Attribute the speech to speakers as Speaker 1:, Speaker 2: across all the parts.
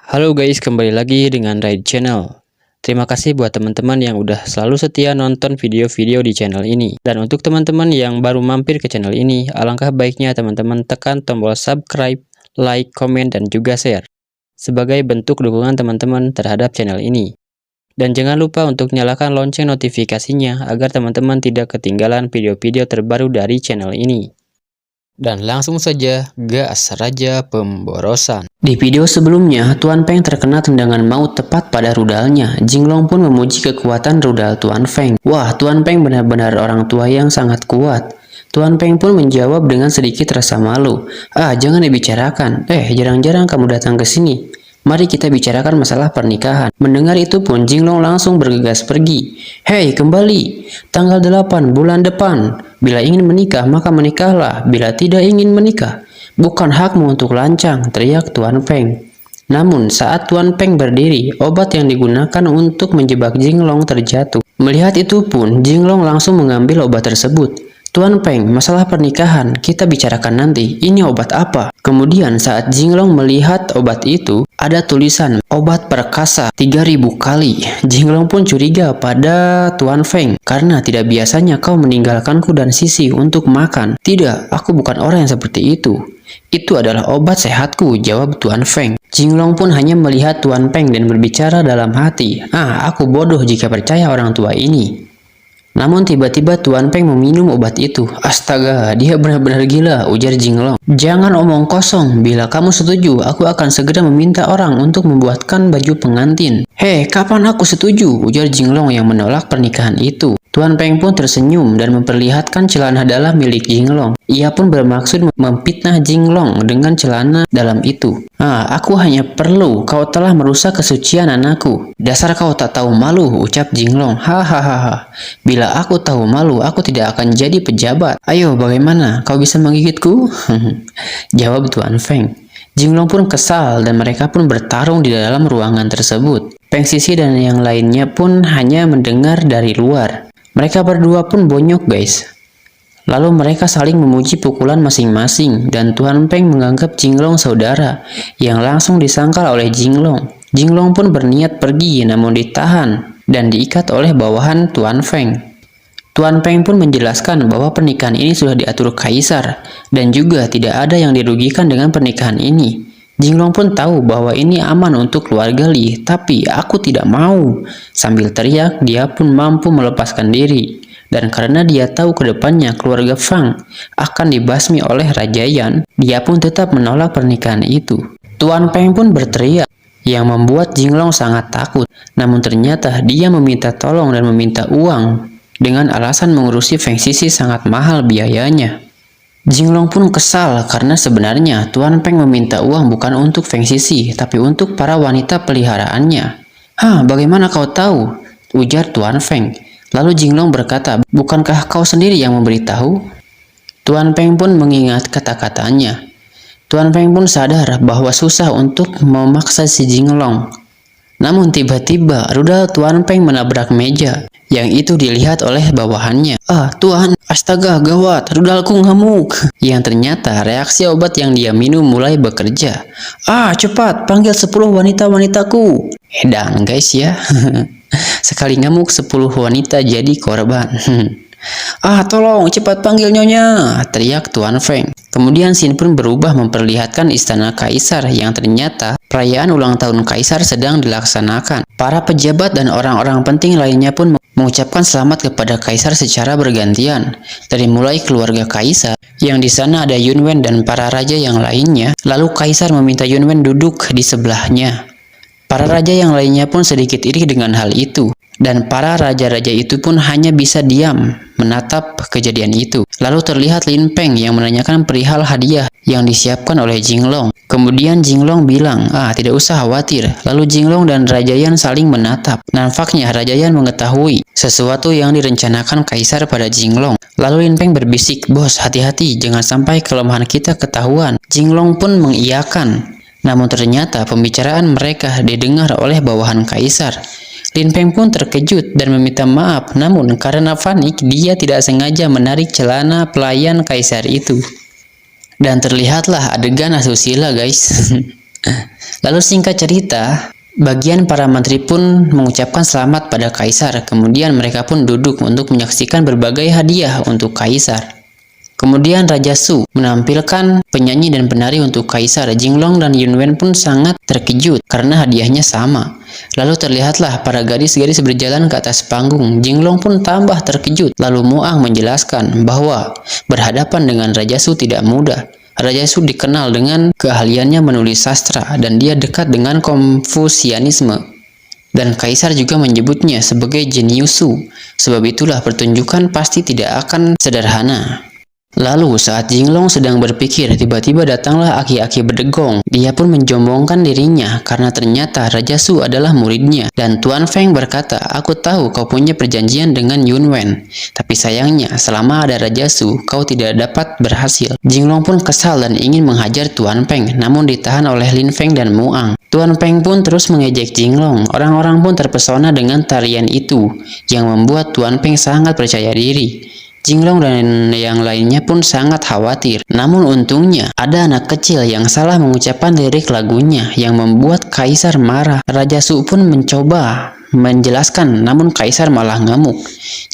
Speaker 1: Halo guys, kembali lagi dengan Raid Channel. Terima kasih buat teman-teman yang udah selalu setia nonton video-video di channel ini. Dan untuk teman-teman yang baru mampir ke channel ini, alangkah baiknya teman-teman tekan tombol subscribe, like, komen, dan juga share sebagai bentuk dukungan teman-teman terhadap channel ini. Dan jangan lupa untuk nyalakan lonceng notifikasinya agar teman-teman tidak ketinggalan video-video terbaru dari channel ini. Dan langsung saja gas Raja Pemborosan. Di video sebelumnya, Tuan Peng terkena tendangan maut tepat pada rudalnya. Jinglong pun memuji kekuatan rudal Tuan Feng. Wah, Tuan Peng benar-benar orang tua yang sangat kuat. Tuan Peng pun menjawab dengan sedikit rasa malu. Jangan dibicarakan. Jarang-jarang kamu datang ke sini. Mari kita bicarakan masalah pernikahan. Mendengar itu pun Jinglong langsung bergegas pergi. Hei, kembali. Tanggal 8 bulan depan. Bila ingin menikah, maka menikahlah. Bila tidak ingin menikah, bukan hakmu untuk lancang, teriak Tuan Peng. Namun, saat Tuan Peng berdiri, obat yang digunakan untuk menjebak Jinglong terjatuh. Melihat itu pun, Jinglong langsung mengambil obat tersebut. Tuan Peng, masalah pernikahan, kita bicarakan nanti. Ini obat apa? Kemudian saat Jinglong melihat obat itu, ada tulisan obat perkasa 3000 kali. Jinglong pun curiga pada Tuan Feng karena tidak biasanya kau meninggalkanku dan Sisi untuk makan. Tidak, aku bukan orang yang seperti itu. Itu adalah obat sehatku, jawab Tuan Feng. Jinglong pun hanya melihat Tuan Peng dan berbicara dalam hati. Aku bodoh jika percaya orang tua ini. Namun tiba-tiba Tuan Peng meminum obat itu. Astaga, dia benar-benar gila, ujar Jinglong. Jangan omong kosong, bila kamu setuju, aku akan segera meminta orang untuk membuatkan baju pengantin. Hei, kapan aku setuju, ujar Jinglong yang menolak pernikahan itu. Tuan Peng pun tersenyum dan memperlihatkan celana dalam milik Jinglong. Ia pun bermaksud memfitnah Jinglong dengan celana dalam itu. Aku hanya perlu, kau telah merusak kesucian anakku. Dasar kau tak tahu malu, ucap Jinglong. Hahaha. Bila aku tahu malu, aku tidak akan jadi pejabat. Ayo, bagaimana? Kau bisa menggigitku? Jawab Tuan Feng. Jinglong pun kesal dan mereka pun bertarung di dalam ruangan tersebut. Peng Sisi dan yang lainnya pun hanya mendengar dari luar. Mereka berdua pun bonyok guys. Lalu mereka saling memuji pukulan masing-masing dan Tuan Peng menganggap Jinglong saudara yang langsung disangkal oleh Jinglong. Jinglong pun berniat pergi namun ditahan dan diikat oleh bawahan Tuan Feng. Tuan Peng pun menjelaskan bahwa pernikahan ini sudah diatur kaisar dan juga tidak ada yang dirugikan dengan pernikahan ini. Jinglong pun tahu bahwa ini aman untuk keluarga Li, tapi aku tidak mau. Sambil teriak, dia pun mampu melepaskan diri. Dan karena dia tahu ke depannya keluarga Fang akan dibasmi oleh Raja Yan, dia pun tetap menolak pernikahan itu. Tuan Peng pun berteriak, yang membuat Jinglong sangat takut. Namun ternyata dia meminta tolong dan meminta uang dengan alasan mengurusi Feng Sisi sangat mahal biayanya. Jinglong pun kesal karena sebenarnya Tuan Peng meminta uang bukan untuk Feng Sisi, tapi untuk para wanita peliharaannya. Bagaimana kau tahu? Ujar Tuan Feng. Lalu Jinglong berkata, bukankah kau sendiri yang memberitahu? Tuan Peng pun mengingat kata-katanya. Tuan Peng pun sadar bahwa susah untuk memaksa si Jinglong. Namun tiba-tiba rudal Tuan Peng menabrak meja. Yang itu dilihat oleh bawahannya. Tuan, astaga gawat, rudalku ngamuk. Yang ternyata reaksi obat yang dia minum mulai bekerja. Cepat, panggil 10 wanita-wanitaku. Edan guys ya. Sekali ngamuk 10 wanita jadi korban. Tolong cepat panggil nyonya, teriak Tuan Feng. Kemudian scene pun berubah memperlihatkan istana kaisar yang ternyata perayaan ulang tahun kaisar sedang dilaksanakan. Para pejabat dan orang-orang penting lainnya pun mengucapkan selamat kepada kaisar secara bergantian. Dari mulai keluarga kaisar, yang di sana ada Yunwen dan para raja yang lainnya. Lalu kaisar meminta Yunwen duduk di sebelahnya. Para raja yang lainnya pun sedikit iri dengan hal itu. Dan para raja-raja itu pun hanya bisa diam menatap kejadian itu. Lalu terlihat Lin Peng yang menanyakan perihal hadiah yang disiapkan oleh Jinglong. Kemudian Jinglong bilang, tidak usah khawatir. Lalu Jinglong dan Raja Yan saling menatap. Nampaknya Raja Yan mengetahui sesuatu yang direncanakan kaisar pada Jinglong. Lalu Lin Peng berbisik, bos hati-hati jangan sampai kelemahan kita ketahuan. Jinglong pun mengiyakan. Namun ternyata pembicaraan mereka didengar oleh bawahan kaisar. Lin Peng pun terkejut dan meminta maaf, namun karena panik dia tidak sengaja menarik celana pelayan kaisar itu. Dan terlihatlah adegan asusila guys. Lalu singkat cerita, bagian para menteri pun mengucapkan selamat pada kaisar. Kemudian mereka pun duduk untuk menyaksikan berbagai hadiah untuk kaisar. Kemudian Raja Su menampilkan penyanyi dan penari untuk kaisar. Jinglong dan Yunwen pun sangat terkejut karena hadiahnya sama. Lalu terlihatlah para gadis-gadis berjalan ke atas panggung. Jinglong pun tambah terkejut. Lalu Muang menjelaskan bahwa berhadapan dengan Raja Su tidak mudah. Raja Su dikenal dengan keahliannya menulis sastra dan dia dekat dengan Konfusianisme. Dan kaisar juga menyebutnya sebagai jenius Su. Sebab itulah pertunjukan pasti tidak akan sederhana. Lalu saat Jinglong sedang berpikir, tiba-tiba datanglah aki-aki berdegong. Dia pun menjombongkan dirinya karena ternyata Raja Su adalah muridnya. Dan Tuan Feng berkata, aku tahu kau punya perjanjian dengan Yunwen. Tapi sayangnya selama ada Raja Su, kau tidak dapat berhasil. Jinglong pun kesal dan ingin menghajar Tuan Feng, namun ditahan oleh Lin Feng dan Muang. Tuan Feng pun terus mengejek Jinglong. Orang-orang pun terpesona dengan tarian itu, yang membuat Tuan Feng sangat percaya diri. Jinglong dan yang lainnya pun sangat khawatir. Namun untungnya ada anak kecil yang salah mengucapkan lirik lagunya yang membuat kaisar marah. Raja Su pun mencoba menjelaskan, namun kaisar malah ngamuk.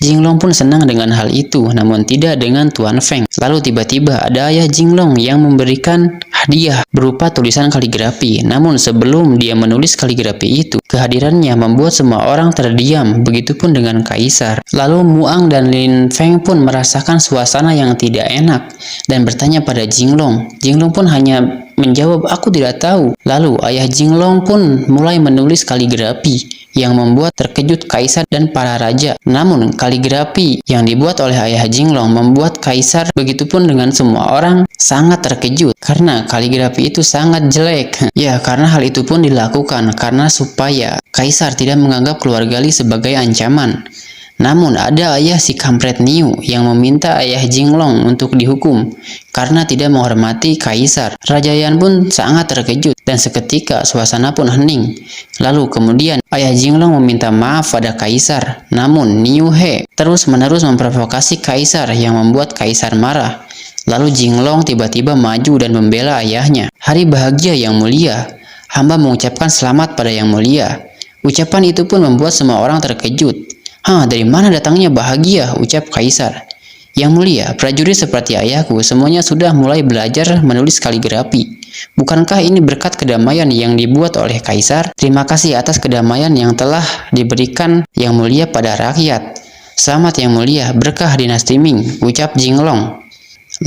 Speaker 1: Jinglong pun senang dengan hal itu, namun tidak dengan Tuan Feng. Lalu tiba-tiba ada ayah Jinglong yang memberikan hadiah berupa tulisan kaligrafi. Namun sebelum dia menulis kaligrafi itu, kehadirannya membuat semua orang terdiam, begitupun dengan kaisar. Lalu Muang dan Lin Feng pun merasakan suasana yang tidak enak dan bertanya pada Jinglong. Jinglong pun hanya menjawab, aku tidak tahu. Lalu ayah Jinglong pun mulai menulis kaligrafi yang membuat terkejut kaisar dan para raja. Namun kaligrafi yang dibuat oleh ayah Jinglong membuat kaisar begitupun dengan semua orang sangat terkejut karena kaligrafi itu sangat jelek. Ya, karena hal itu pun dilakukan karena supaya kaisar tidak menganggap keluarga Li sebagai ancaman. Namun ada ayah si kampret Niu yang meminta ayah Jinglong untuk dihukum karena tidak menghormati kaisar. Raja Yan pun sangat terkejut dan seketika suasana pun hening. Lalu kemudian ayah Jinglong meminta maaf pada kaisar. Namun Niu He terus-menerus memprovokasi kaisar yang membuat kaisar marah. Lalu Jinglong tiba-tiba maju dan membela ayahnya. Hari bahagia yang mulia, hamba mengucapkan selamat pada yang mulia. Ucapan itu pun membuat semua orang terkejut. Dari mana datangnya bahagia, ucap kaisar. Yang mulia, prajurit seperti ayahku semuanya sudah mulai belajar menulis kaligrafi. Bukankah ini berkat kedamaian yang dibuat oleh kaisar? Terima kasih atas kedamaian yang telah diberikan yang mulia pada rakyat. Selamat yang mulia, berkah dinasti Ming, ucap Jinglong.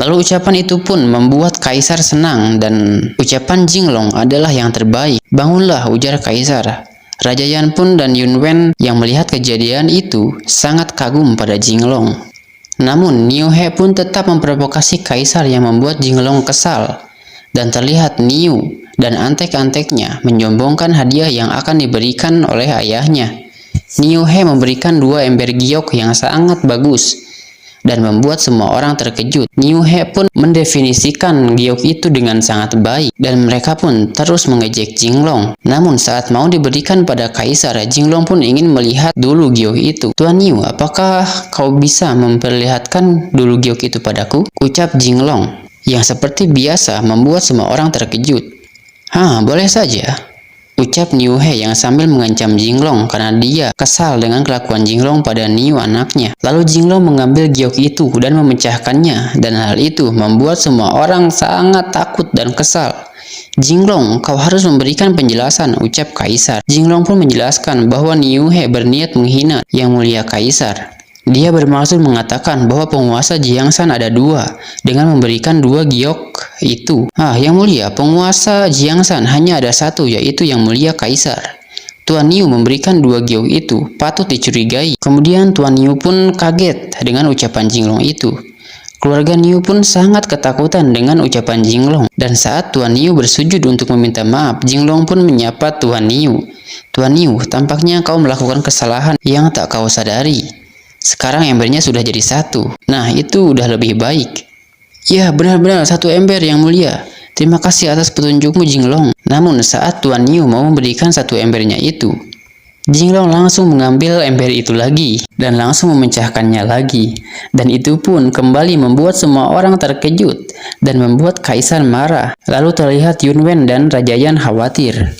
Speaker 1: Lalu ucapan itu pun membuat kaisar senang dan ucapan Jinglong adalah yang terbaik. Bangunlah, ujar kaisar. Raja Yan pun dan Yunwen yang melihat kejadian itu sangat kagum pada Jinglong. Namun Niu He pun tetap memprovokasi kaisar yang membuat Jinglong kesal. Dan terlihat Niu dan antek-anteknya menyombongkan hadiah yang akan diberikan oleh ayahnya. Niu He memberikan 2 ember giok yang sangat bagus dan membuat semua orang terkejut. Niu He pun mendefinisikan giok itu dengan sangat baik dan mereka pun terus mengejek Jinglong. Namun saat mau diberikan pada kaisar, Jinglong pun ingin melihat dulu giok itu. Tuan Niu, apakah kau bisa memperlihatkan dulu giok itu padaku? Ucap Jinglong yang seperti biasa membuat semua orang terkejut. Boleh saja, ucap Niu He yang sambil mengancam Jinglong karena dia kesal dengan kelakuan Jinglong pada Niu anaknya. Lalu Jinglong mengambil giok itu dan memecahkannya, dan hal itu membuat semua orang sangat takut dan kesal. Jinglong, kau harus memberikan penjelasan, ucap kaisar. Jinglong pun menjelaskan bahwa Niu He berniat menghina yang mulia kaisar. Dia bermaksud mengatakan bahwa penguasa Jiangsan ada 2 dengan memberikan 2 giok itu. Yang mulia, penguasa Jiangsan hanya ada 1, yaitu yang mulia kaisar. Tuan Niu memberikan 2 giok itu patut dicurigai. Kemudian Tuan Niu pun kaget dengan ucapan Jinglong itu. Keluarga Niu pun sangat ketakutan dengan ucapan Jinglong. Dan saat Tuan Niu bersujud untuk meminta maaf, Jinglong pun menyapa Tuan Niu. Tuan Niu, tampaknya kau melakukan kesalahan yang tak kau sadari. Sekarang embernya sudah jadi 1. Nah, itu udah lebih baik. Ya, benar-benar 1 ember yang mulia. Terima kasih atas petunjukmu Jinglong. Namun saat Tuan Niu mau memberikan 1 embernya itu, Jinglong langsung mengambil ember itu lagi dan langsung memecahkannya lagi. Dan itu pun kembali membuat semua orang terkejut dan membuat kaisar marah. Lalu terlihat Yunwen dan Raja Yan khawatir.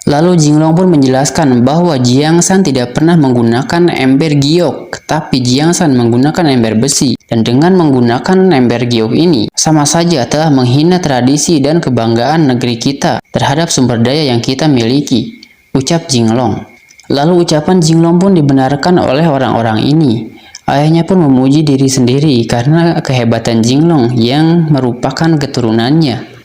Speaker 1: Lalu Jinglong pun menjelaskan bahwa Jiang Shan tidak pernah menggunakan ember giok, tapi Jiang Shan menggunakan ember besi. Dan dengan menggunakan ember giok ini, sama saja telah menghina tradisi dan kebanggaan negeri kita terhadap sumber daya yang kita miliki, ucap Jinglong. Lalu ucapan Jinglong pun dibenarkan oleh orang-orang ini. Ayahnya pun memuji diri sendiri karena kehebatan Jinglong yang merupakan keturunannya.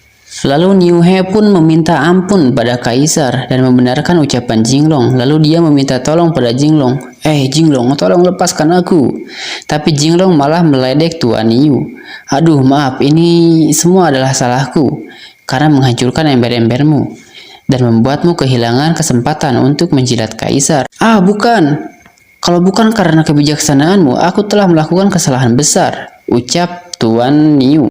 Speaker 1: Lalu Niu He pun meminta ampun pada kaisar dan membenarkan ucapan Jinglong. Lalu dia meminta tolong pada Jinglong. Jinglong, tolong lepaskan aku. Tapi Jinglong malah meledek Tuan Niu. Aduh, maaf, ini semua adalah salahku karena menghancurkan ember-embermu dan membuatmu kehilangan kesempatan untuk menjilat kaisar. Bukan. Kalau bukan karena kebijaksanaanmu, aku telah melakukan kesalahan besar, ucap Tuan Niu.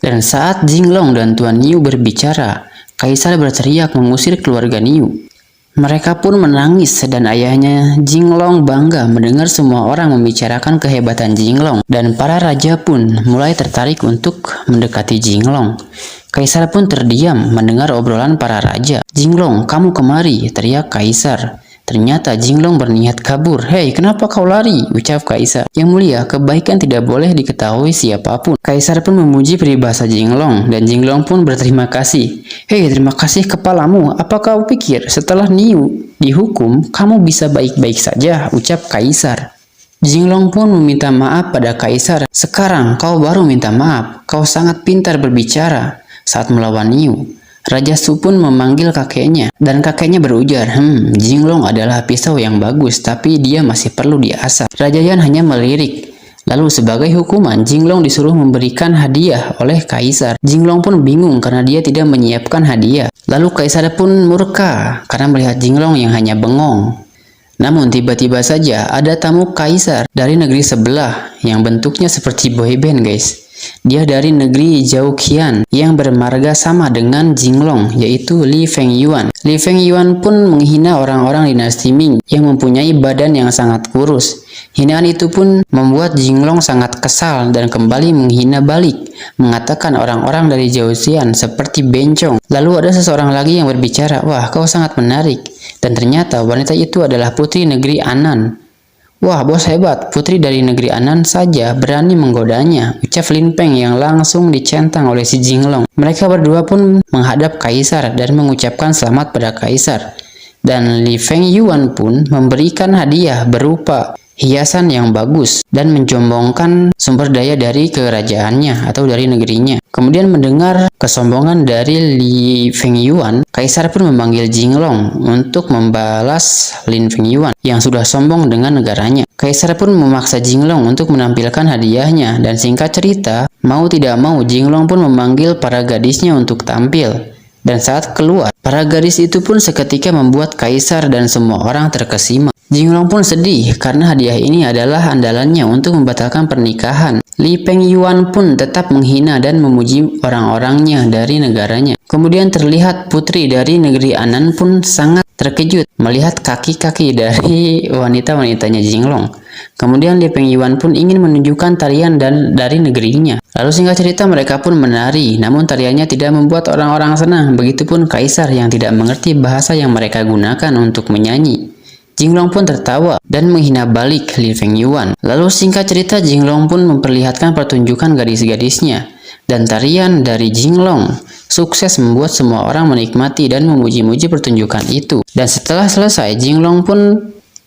Speaker 1: Dan saat Jinglong dan Tuan Niu berbicara, kaisar berteriak mengusir keluarga Niu. Mereka pun menangis dan ayahnya Jinglong bangga mendengar semua orang membicarakan kehebatan Jinglong. Dan para raja pun mulai tertarik untuk mendekati Jinglong. Kaisar pun terdiam mendengar obrolan para raja. Jinglong, kamu kemari, teriak kaisar. Ternyata Jinglong berniat kabur. Hei, kenapa kau lari? Ucap kaisar. Yang mulia, kebaikan tidak boleh diketahui siapapun. Kaisar pun memuji peribahasa Jinglong dan Jinglong pun berterima kasih. Hei, terima kasih kepalamu. Apa kau pikir setelah Niu dihukum, kamu bisa baik-baik saja? Ucap kaisar. Jinglong pun meminta maaf pada kaisar. Sekarang kau baru minta maaf. Kau sangat pintar berbicara. Saat melawan Niu, Raja Su pun memanggil kakeknya, dan kakeknya berujar, Jinglong adalah pisau yang bagus, tapi dia masih perlu diasah. Raja Yan hanya melirik. Lalu sebagai hukuman, Jinglong disuruh memberikan hadiah oleh kaisar. Jinglong pun bingung karena dia tidak menyiapkan hadiah. Lalu kaisar pun murka karena melihat Jinglong yang hanya bengong. Namun tiba-tiba saja ada tamu kaisar dari negeri sebelah yang bentuknya seperti boyband, guys. Dia dari negeri Zhouqian yang bermarga sama dengan Jinglong, yaitu Li Fengyuan. Li Fengyuan pun menghina orang-orang dinasti Ming yang mempunyai badan yang sangat kurus. Hinaan itu pun membuat Jinglong sangat kesal dan kembali menghina balik, mengatakan orang-orang dari Zhouqian seperti bencong. Lalu ada seseorang lagi yang berbicara, wah kau sangat menarik. Dan ternyata wanita itu adalah putri negeri Anan. Wah, bos hebat, putri dari negeri Anan saja berani menggodanya, ucap Lin Peng yang langsung dicentang oleh si Jinglong. Mereka berdua pun menghadap kaisar dan mengucapkan selamat pada kaisar. Dan Li Fengyuan pun memberikan hadiah berupa hiasan yang bagus dan menjombongkan sumber daya dari kerajaannya atau dari negerinya. Kemudian mendengar kesombongan dari Li Fengyuan, kaisar pun memanggil Jinglong untuk membalas Lin Fengyuan yang sudah sombong dengan negaranya. Kaisar pun memaksa Jinglong untuk menampilkan hadiahnya, dan singkat cerita, mau tidak mau Jinglong pun memanggil para gadisnya untuk tampil. Dan saat keluar, para gadis itu pun seketika membuat kaisar dan semua orang terkesima. Jinglong pun sedih karena hadiah ini adalah andalannya untuk membatalkan pernikahan. Li Pengyuan pun tetap menghina dan memuji orang-orangnya dari negaranya. Kemudian terlihat putri dari negeri Anan pun sangat terkejut melihat kaki-kaki dari wanita-wanitanya Jinglong. Kemudian Li Pengyuan pun ingin menunjukkan tarian dari negerinya. Lalu singkat cerita mereka pun menari, namun tariannya tidak membuat orang-orang senang. Begitupun kaisar yang tidak mengerti bahasa yang mereka gunakan untuk menyanyi. Jinglong pun tertawa dan menghina balik Li Fengyuan. Lalu singkat cerita Jinglong pun memperlihatkan pertunjukan gadis-gadisnya. Dan tarian dari Jinglong sukses membuat semua orang menikmati dan memuji-muji pertunjukan itu. Dan setelah selesai, Jinglong pun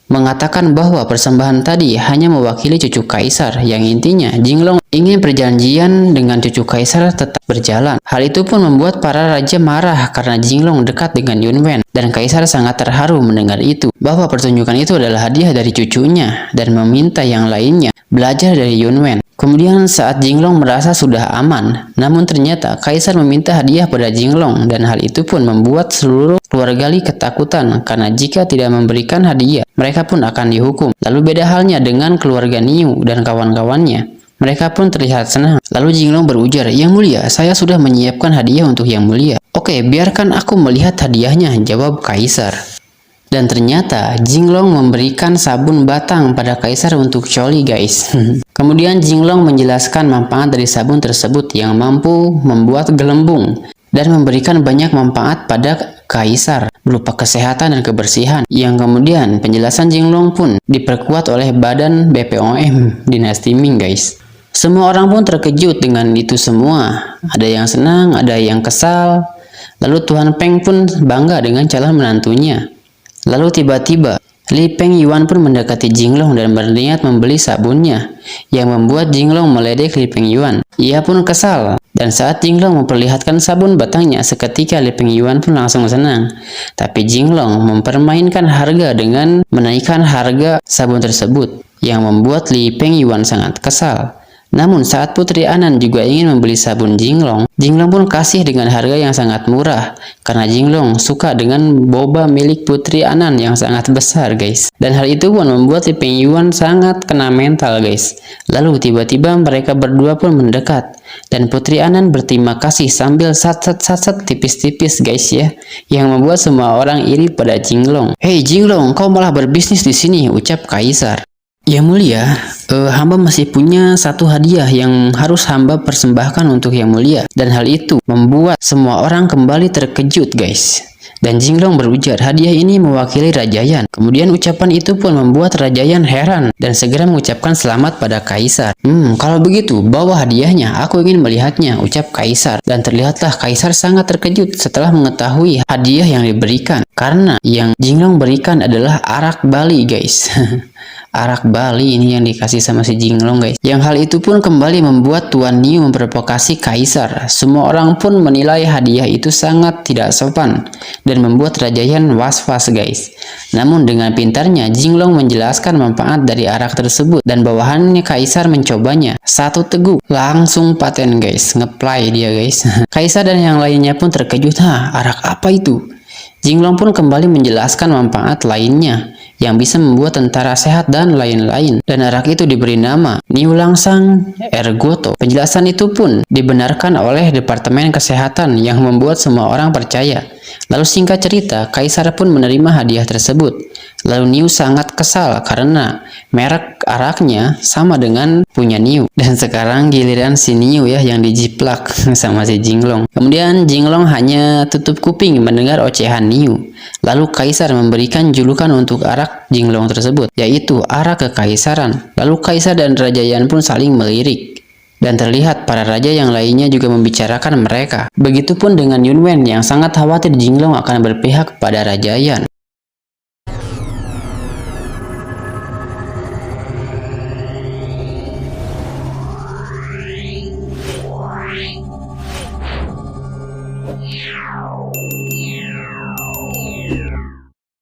Speaker 1: mengatakan bahwa persembahan tadi hanya mewakili cucu kaisar, yang intinya Jinglong ingin perjanjian dengan cucu kaisar tetap berjalan. Hal itu pun membuat para raja marah karena Jinglong dekat dengan Yunwen, dan kaisar sangat terharu mendengar itu, bahwa pertunjukan itu adalah hadiah dari cucunya, dan meminta yang lainnya belajar dari Yunwen. Kemudian saat Jinglong merasa sudah aman, namun ternyata kaisar meminta hadiah pada Jinglong, dan hal itu pun membuat seluruh keluarga Li ketakutan karena jika tidak memberikan hadiah, mereka pun akan dihukum. Lalu beda halnya dengan keluarga Niu dan kawan-kawannya. Mereka pun terlihat senang. Lalu Jinglong berujar, "Yang mulia, saya sudah menyiapkan hadiah untuk Yang mulia." "Oke, biarkan aku melihat hadiahnya," jawab kaisar. Dan ternyata Jinglong memberikan sabun batang pada kaisar untuk coli guys. Kemudian Jinglong menjelaskan manfaat dari sabun tersebut yang mampu membuat gelembung dan memberikan banyak manfaat pada kaisar berupa kesehatan dan kebersihan, yang kemudian penjelasan Jinglong pun diperkuat oleh badan BPOM dinasti Ming guys. Semua orang pun terkejut dengan itu semua. Ada yang senang, ada yang kesal. Lalu Tuan Peng pun bangga dengan calon menantunya. Lalu tiba-tiba Li Peng Yuan pun mendekati Jinglong dan berniat membeli sabunnya, yang membuat Jinglong meledek Li Peng Yuan. Ia pun kesal, dan saat Jinglong memperlihatkan sabun batangnya, seketika Li Peng Yuan pun langsung senang. Tapi Jinglong mempermainkan harga dengan menaikkan harga sabun tersebut, yang membuat Li Peng Yuan sangat kesal. Namun saat Putri Anan juga ingin membeli sabun Jinglong, Jinglong pun kasih dengan harga yang sangat murah, karena Jinglong suka dengan boba milik Putri Anan yang sangat besar guys. Dan hal itu pun membuat Li Peng Yuan sangat kena mental guys. Lalu tiba-tiba mereka berdua pun mendekat, dan Putri Anan berterima kasih sambil sat-sat tipis-tipis guys ya, yang membuat semua orang iri pada Jinglong. "Hei Jinglong, kau malah berbisnis di sini," ucap kaisar. "Ya mulia, hamba masih punya satu hadiah yang harus hamba persembahkan untuk yang mulia." Dan hal itu membuat semua orang kembali terkejut guys. Dan Jinglong berujar, hadiah ini mewakili Raja Yan. Kemudian ucapan itu pun membuat Raja Yan heran dan segera mengucapkan selamat pada kaisar. Kalau begitu, bawa hadiahnya, aku ingin melihatnya," ucap kaisar. Dan terlihatlah kaisar sangat terkejut setelah mengetahui hadiah yang diberikan. Karena yang Jinglong berikan adalah arak Bali guys. Arak Bali ini yang dikasih sama si Jinglong guys. Yang hal itu pun kembali membuat Tuan Niu memprovokasi kaisar. Semua orang pun menilai hadiah itu sangat tidak sopan dan membuat Raja Yan was-was guys. Namun dengan pintarnya Jinglong menjelaskan manfaat dari arak tersebut, dan bawahannya kaisar mencobanya. Satu teguk langsung paten guys, ngeplay dia guys. Kaisar dan yang lainnya pun terkejut, arak apa itu? Jinglong pun kembali menjelaskan manfaat lainnya yang bisa membuat tentara sehat dan lain-lain. Dan arak itu diberi nama Niu Langsang Ergoto. Penjelasan itu pun dibenarkan oleh Departemen Kesehatan yang membuat semua orang percaya. Lalu singkat cerita, kaisar pun menerima hadiah tersebut. Lalu Niu sangat kesal karena merek araknya sama dengan punya Niu. Dan sekarang giliran si Niu ya yang dijiplak sama si Jinglong. Kemudian Jinglong hanya tutup kuping mendengar ocehan Niu. Lalu kaisar memberikan julukan untuk arak Jinglong tersebut, yaitu arak kekaisaran. Lalu kaisar dan Raja Yan pun saling melirik. Dan terlihat para raja yang lainnya juga membicarakan mereka. Begitupun dengan Yun Wen yang sangat khawatir Jinglong akan berpihak pada Raja Yan.